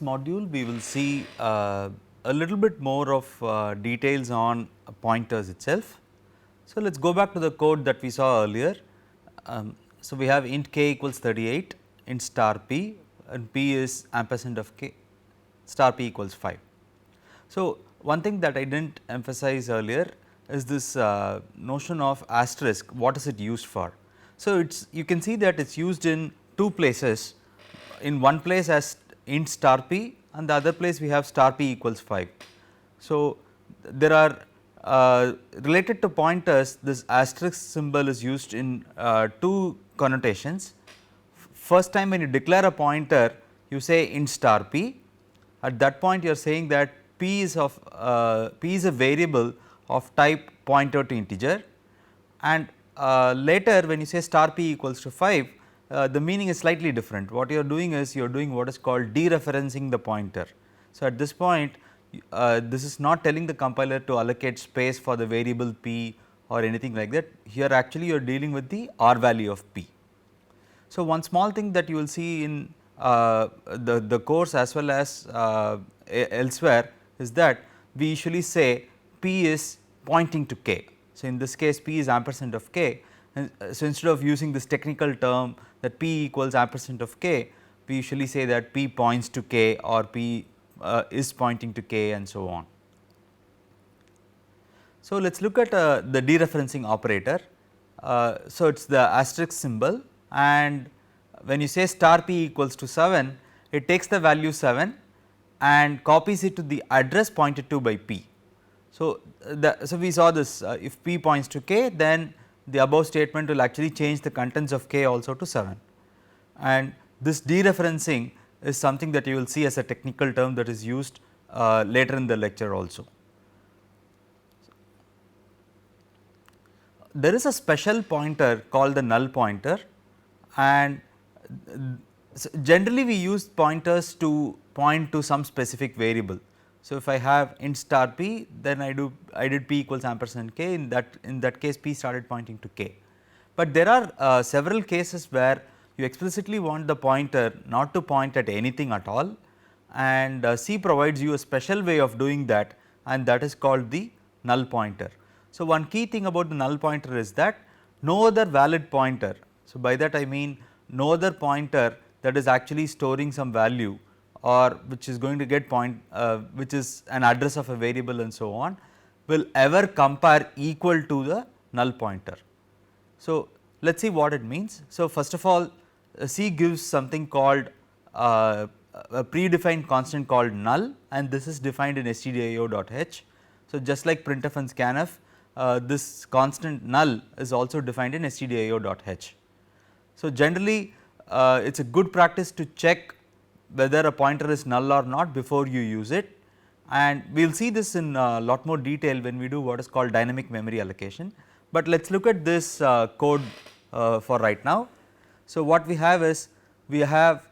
module we will see a little bit more of details on pointers itself. So, let us go back to the code that we saw earlier. So, we have int k equals 38, int star p, and p is ampersand of k, star p equals 5. So, one thing that I did not emphasize earlier is this notion of asterisk, what is it used for. So, it is you can see that it is used in two places, in one place as int star p and the other place we have star p equals 5. So, there are related to pointers, this asterisk symbol is used in two connotations. First time when you declare a pointer, you say int star p. At that point you are saying that p is a variable of type pointer to integer, and later when you say star p equals to 5, the meaning is slightly different. What you are doing is you are doing what is called dereferencing the pointer. So, at this point this is not telling the compiler to allocate space for the variable p or anything like that. Here actually you are dealing with the r value of p. So, one small thing that you will see in the course as well as elsewhere is that we usually say p is pointing to k. So, in this case p is ampersand of k, and so instead of using this technical term that p equals ampersand of k, we usually say that p points to k or p is pointing to k and so on. So, let us look at the dereferencing operator. So, it is the asterisk symbol, and when you say star p equals to 7, it takes the value 7 and copies it to the address pointed to by p. So, so we saw this if p points to k, then the above statement will actually change the contents of k also to 7, and this dereferencing is something that you will see as a technical term that is used later in the lecture also. There is a special pointer called the null pointer, and generally we use pointers to point to some specific variable. So, if I have int star p, then I did p equals ampersand k, in that case p started pointing to k. But there are several cases where you explicitly want the pointer not to point at anything at all, and C provides you a special way of doing that, and that is called the null pointer. So, one key thing about the null pointer is that no other valid pointer. So, by that I mean no other pointer that is actually storing some value or which is going to get which is an address of a variable and so on, will ever compare equal to the null pointer. So, let us see what it means. So, first of all, C gives something called a predefined constant called null, and this is defined in stdio.h. So, just like printf and scanf, this constant null is also defined in stdio.h. So, generally it is a good practice to check whether a pointer is null or not before you use it, and we will see this in a lot more detail when we do what is called dynamic memory allocation. But let us look at this code for right now. So, what we have is we have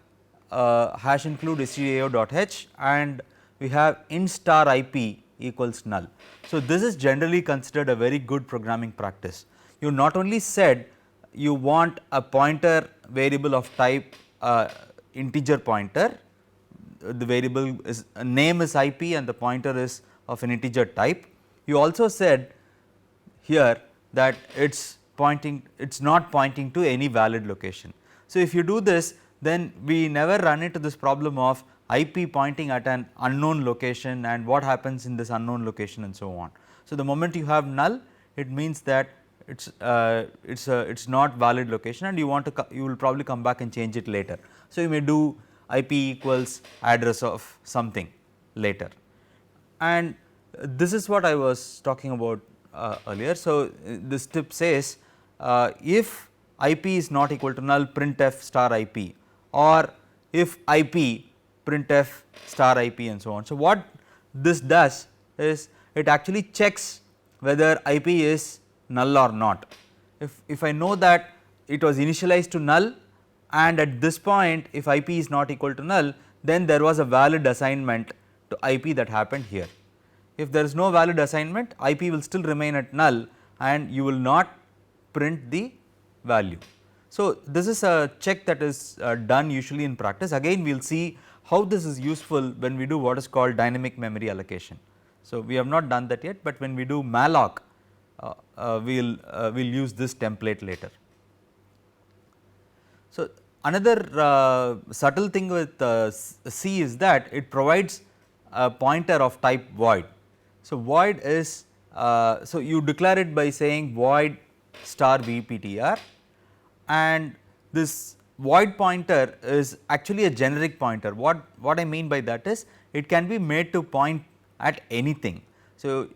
hash include stdio.h and we have int star ip equals null. So, this is generally considered a very good programming practice. You not only said you want a pointer variable of type integer pointer, the variable is name is ip and the pointer is of an integer type. You also said here that it is not pointing to any valid location. So, if you do this, then we never run into this problem of IP pointing at an unknown location and what happens in this unknown location and so on. So, the moment you have null, it means that it's not valid location and you will probably come back and change it later. So, you may do IP equals address of something later, and this is what I was talking about earlier. So, this tip says if IP is not equal to null, printf star IP, or if IP printf star IP and so on. So, what this does is it actually checks whether IP is null or not. If I know that it was initialized to null and at this point if IP is not equal to null, then there was a valid assignment to IP that happened here. If there is no valid assignment, IP will still remain at null and you will not print the value. So, this is a check that is done usually in practice. Again we will see how this is useful when we do what is called dynamic memory allocation. So, we have not done that yet, but when we do malloc we will use this template later. So, another subtle thing with C is that it provides a pointer of type void. So, void is so you declare it by saying void star vptr, and this void pointer is actually a generic pointer. What I mean by that is it can be made to point at anything. So,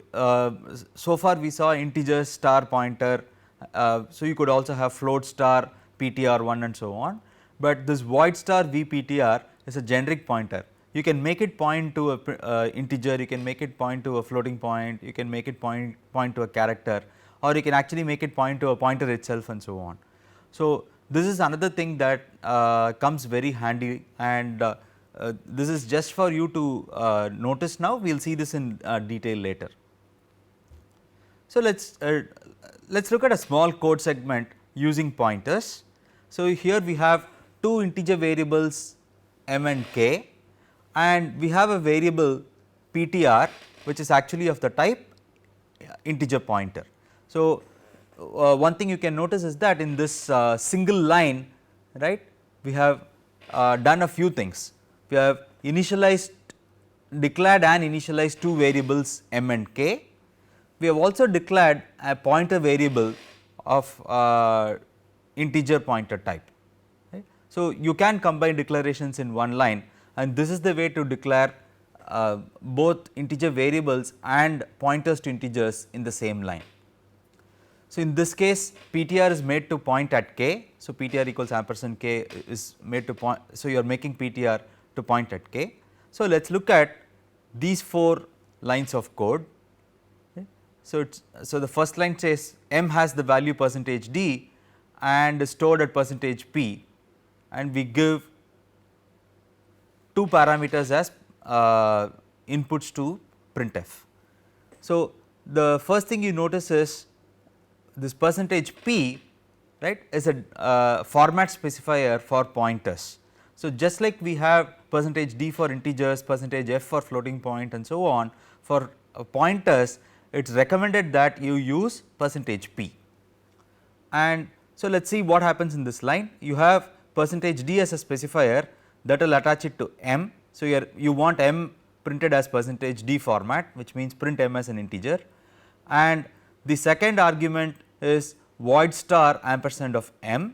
so far we saw integer star pointer, so you could also have float star ptr1 and so on, but this void star vptr is a generic pointer. You can make it point to a integer, you can make it point to a floating point, you can make it point to a character, or you can actually make it point to a pointer itself and so on. So, this is another thing that comes very handy, and this is just for you to notice now. We will see this in detail later. So, let us look at a small code segment using pointers. So, here we have two integer variables m and k, and we have a variable ptr which is actually of the type integer pointer. So, one thing you can notice is that in this single line, right, we have done a few things. We have declared and initialized two variables m and k. We have also declared a pointer variable of integer pointer type. Right. So, you can combine declarations in one line, and this is the way to declare both integer variables and pointers to integers in the same line. So, in this case ptr is made to point at k. So, ptr equals ampersand k is made to point. So, you are making ptr to point at k. So, let us look at these 4 lines of code. Okay. So, the first line says m has the value percentage %d and is stored at percentage %p, and we give 2 parameters as inputs to printf. So, the first thing you notice is this percentage %p, right, is a format specifier for pointers. So, just like we have percentage %d for integers, percentage %f for floating point and so on, for pointers it is recommended that you use percentage %p. And so, let us see what happens in this line. You have percentage %d as a specifier that will attach it to m. So, you want m printed as percentage %d format, which means print m as an integer, and the second argument is void star ampersand of m.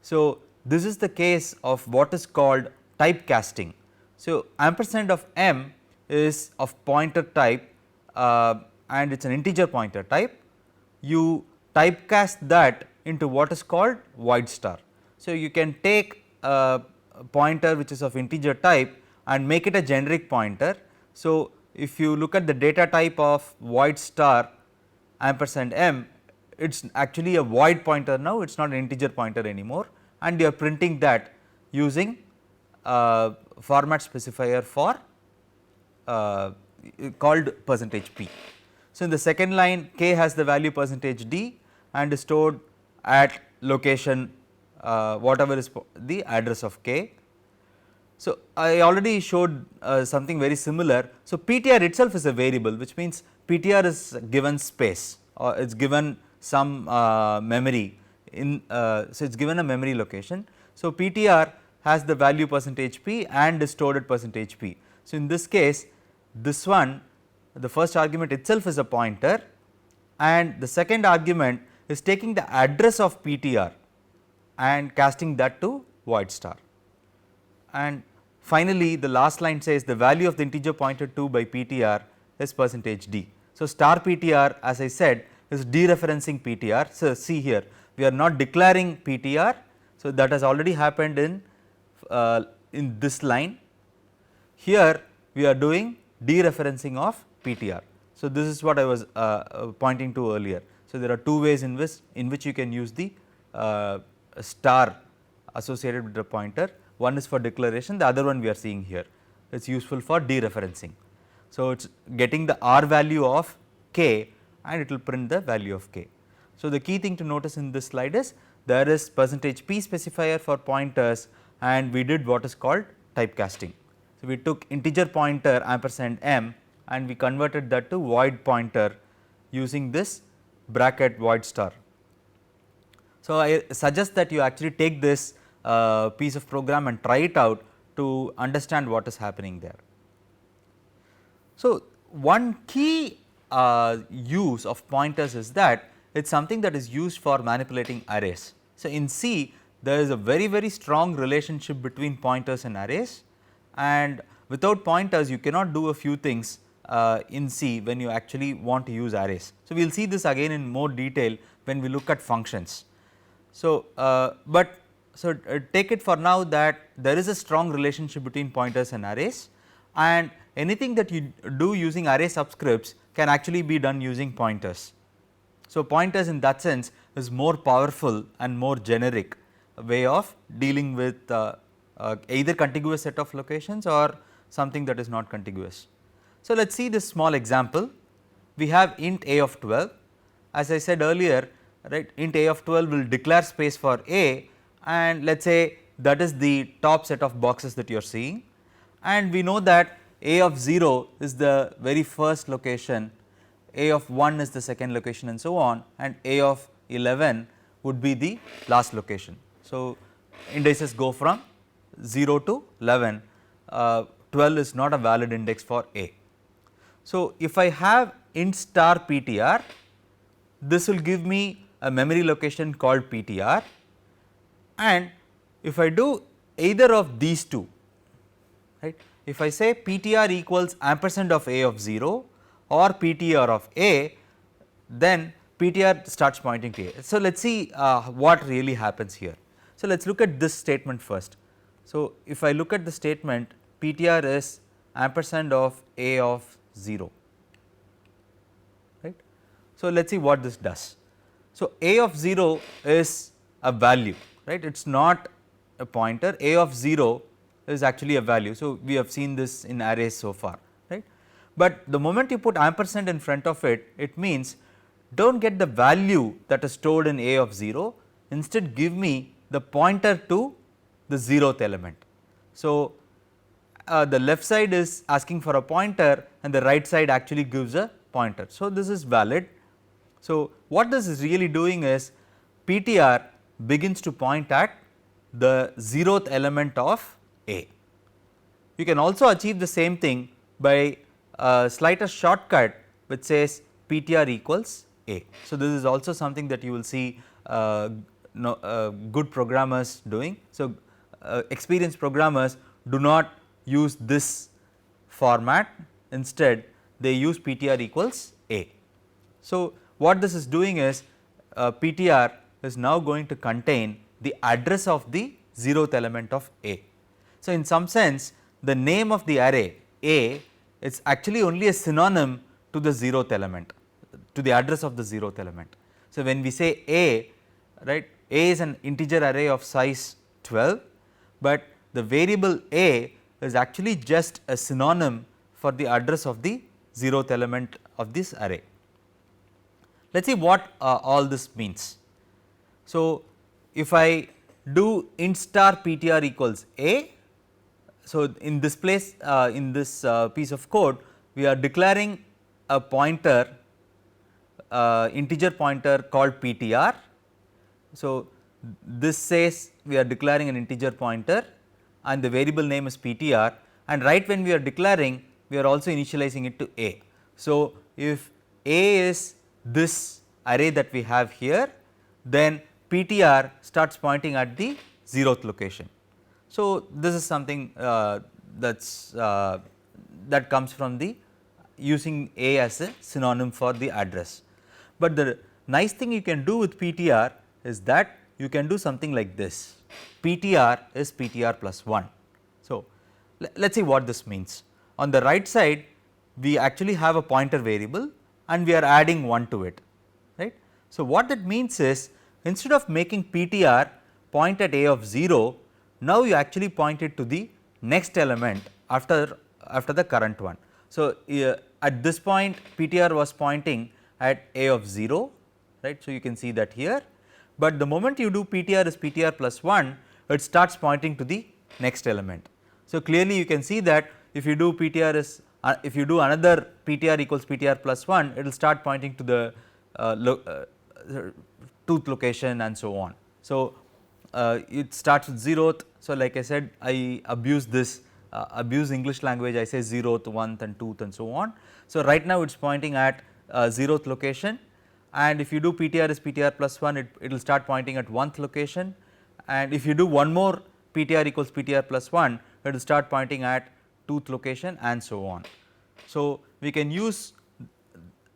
So, this is the case of what is called typecasting. So, ampersand of m is of pointer type and it is an integer pointer type. You typecast that into what is called void star. So, you can take a pointer which is of integer type and make it a generic pointer. So, if you look at the data type of void star ampersand m, it is actually a void pointer now, it is not an integer pointer anymore, and you are printing that using format specifier for called percentage %p. So, in the second line k has the value percentage %d and is stored at location whatever is the address of k. So, I already showed something very similar. So, ptr itself is a variable, which means ptr is given space, or it is given some memory in, so it is given a memory location. So, ptr has the value percentage %p and is stored at percentage %p. So, in this case this one, the first argument itself is a pointer, and the second argument is taking the address of ptr and casting that to void star. And finally, the last line says the value of the integer pointed to by ptr is percentage %d. So, star ptr, as I said, is dereferencing ptr. So, see here we are not declaring ptr. So, that has already happened in this line. Here we are doing dereferencing of ptr. So, this is what I was pointing to earlier. So, there are two ways in which you can use the star associated with the pointer. One is for declaration, the other one we are seeing here, it is useful for dereferencing. So, it is getting the r value of k and it will print the value of k. So, the key thing to notice in this slide is there is percentage %p specifier for pointers, and we did what is called typecasting. So, we took integer pointer ampersand m and we converted that to void pointer using this bracket void star. So, I suggest that you actually take this piece of program and try it out to understand what is happening there. So, one key use of pointers is that it is something that is used for manipulating arrays. So, in C there is a very strong relationship between pointers and arrays, and without pointers you cannot do a few things in C when you actually want to use arrays. So, we will see this again in more detail when we look at functions. So, take it for now that there is a strong relationship between pointers and arrays, and anything that you do using array subscripts can actually be done using pointers. So, pointers in that sense is more powerful and more generic way of dealing with either contiguous set of locations or something that is not contiguous. So, let us see this small example. We have int a of 12. As I said earlier, right, int a of 12 will declare space for a, and let us say that is the top set of boxes that you are seeing, and we know that a of 0 is the very first location, a of 1 is the second location and so on, and a of 11 would be the last location. So, indices go from 0 to 11, 12 is not a valid index for a. So, if I have int star ptr, this will give me a memory location called ptr, and if I do either of these two, right, if I say ptr equals ampersand of a of 0 or ptr of a, then ptr starts pointing to a. So, let us see what really happens here. So, let us look at this statement first. So, if I look at the statement, ptr is ampersand of a of 0, right. So, let us see what this does. So, a of 0 is a value, right, it is not a pointer, a of 0 is actually a value. So, we have seen this in arrays so far, right, but the moment you put ampersand in front of it, it means do not get the value that is stored in a of 0, instead give me the pointer to the 0th element. So, the left side is asking for a pointer and the right side actually gives a pointer. So, this is valid. So, what this is really doing is ptr begins to point at the 0th element of a. You can also achieve the same thing by a slighter shortcut which says ptr equals a. So, this is also something that you will see good programmers doing. So, experienced programmers do not use this format, instead they use ptr equals a. So, what this is doing is ptr is now going to contain the address of the 0th element of a. So, in some sense the name of the array a is actually only a synonym to the 0th element, to the address of the 0th element. So, when we say a, right, a is an integer array of size 12, but the variable a is actually just a synonym for the address of the 0th element of this array. Let us see what all this means. So, if I do int star ptr equals a, so in this place in this piece of code we are declaring a pointer, integer pointer called ptr. So, this says we are declaring an integer pointer and the variable name is ptr, and right when we are declaring we are also initializing it to a. So, if a is this array that we have here, then ptr starts pointing at the 0th location. So, this is something that comes from the using a as a synonym for the address. But the nice thing you can do with ptr is that you can do something like this, ptr is ptr plus 1. So, let us see what this means. On the right side we actually have a pointer variable and we are adding 1 to it, right. So, what that means is instead of making ptr point at a of 0, now you actually point it to the next element after the current one. So, at this point ptr was pointing at a of 0, right. So, you can see that here, but the moment you do ptr is ptr plus 1, it starts pointing to the next element. So, clearly you can see that if you do PTR is if you do another PTR equals PTR plus 1, it will start pointing to the tooth location and so on. So, it starts with 0th. So, like I said, I abuse this abuse English language, I say 0th, 1th and 2th and so on. So, right now it is pointing at 0th location, and if you do PTR is PTR plus 1, it will start pointing at 1th location, and if you do one more PTR equals PTR plus 1, it will start pointing at 2th location and so on. So, we can use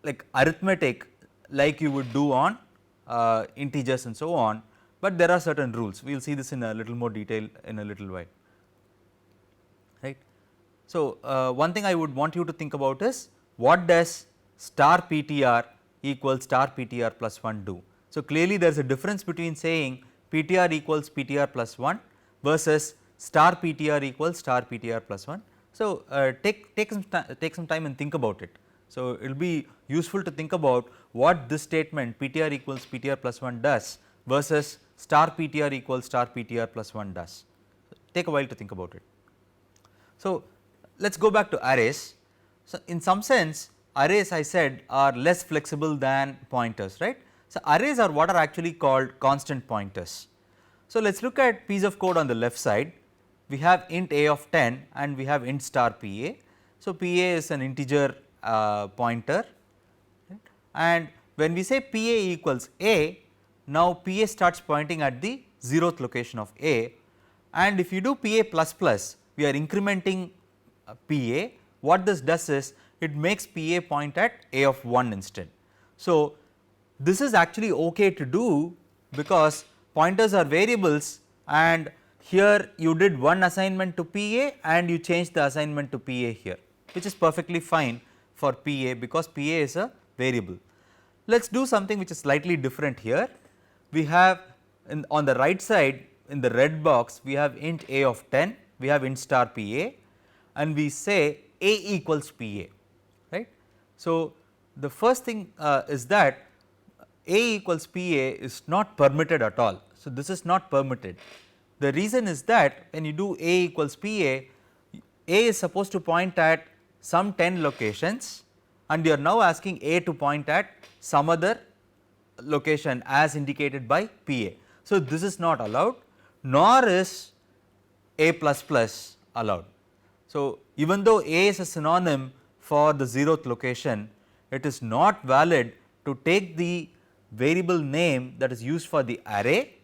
like arithmetic like you would do on integers and so on, but there are certain rules. We will see this in a little more detail in a little while, right. So, one thing I would want you to think about is what does star PTR equals star PTR plus 1 do. So, clearly there is a difference between saying PTR equals PTR plus 1 versus star PTR equals star PTR plus 1. So, take some time and think about it. So, it will be useful to think about what this statement PTR equals PTR plus 1 does versus star PTR equals star PTR plus 1 does. Take a while to think about it. So, let us go back to arrays. So, in some sense arrays I said are less flexible than pointers, right. So, arrays are what are actually called constant pointers. So, let us look at piece of code on the left side. We have int a of 10 and we have int star PA. So, PA is an integer pointer, right? And when we say PA equals A, now PA starts pointing at the 0th location of A, and if you do PA plus plus, we are incrementing PA. What this does is it makes PA point at A of 1 instead. So, this is actually okay to do because pointers are variables, and here you did one assignment to PA and you changed the assignment to PA here, which is perfectly fine for PA because PA is a variable. Let us do something which is slightly different here. We have on the right side in the red box we have int a of 10, we have int star PA, and we say A equals PA, right. So, the first thing is that A equals PA is not permitted at all. So, this is not permitted. The reason is that when you do A equals PA, A is supposed to point at some 10 locations, and you are now asking A to point at some other location as indicated by PA. So, this is not allowed, nor is A plus plus allowed. So, even though A is a synonym for the 0th location, it is not valid to take the variable name that is used for the array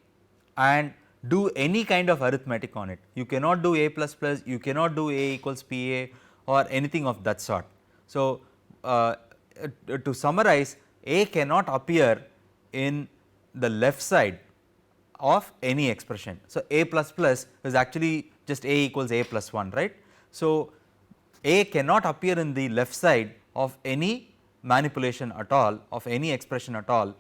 and do any kind of arithmetic on it. You cannot do A plus plus, you cannot do A equals PA or anything of that sort. So, to summarize, A cannot appear in the left side of any expression. So, A plus plus is actually just A equals A plus 1, right. So, A cannot appear in the left side of any manipulation at all, of any expression at all,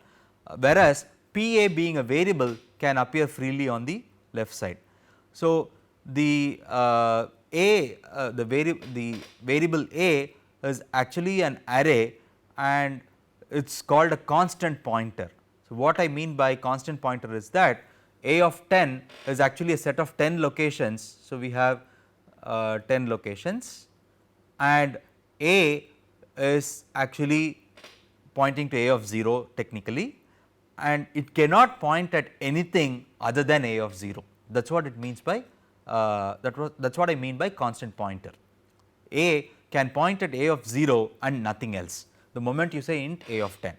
whereas PA being a variable can appear freely on the left side. So, the variable A is actually an array and it is called a constant pointer. So, what I mean by constant pointer is that A of 10 is actually a set of 10 locations. So, we have 10 locations and A is actually pointing to A of 0 technically, and it cannot point at anything other than A of 0. That is what it means by that is what I mean by constant pointer. A can point at A of 0 and nothing else the moment you say int A of 10.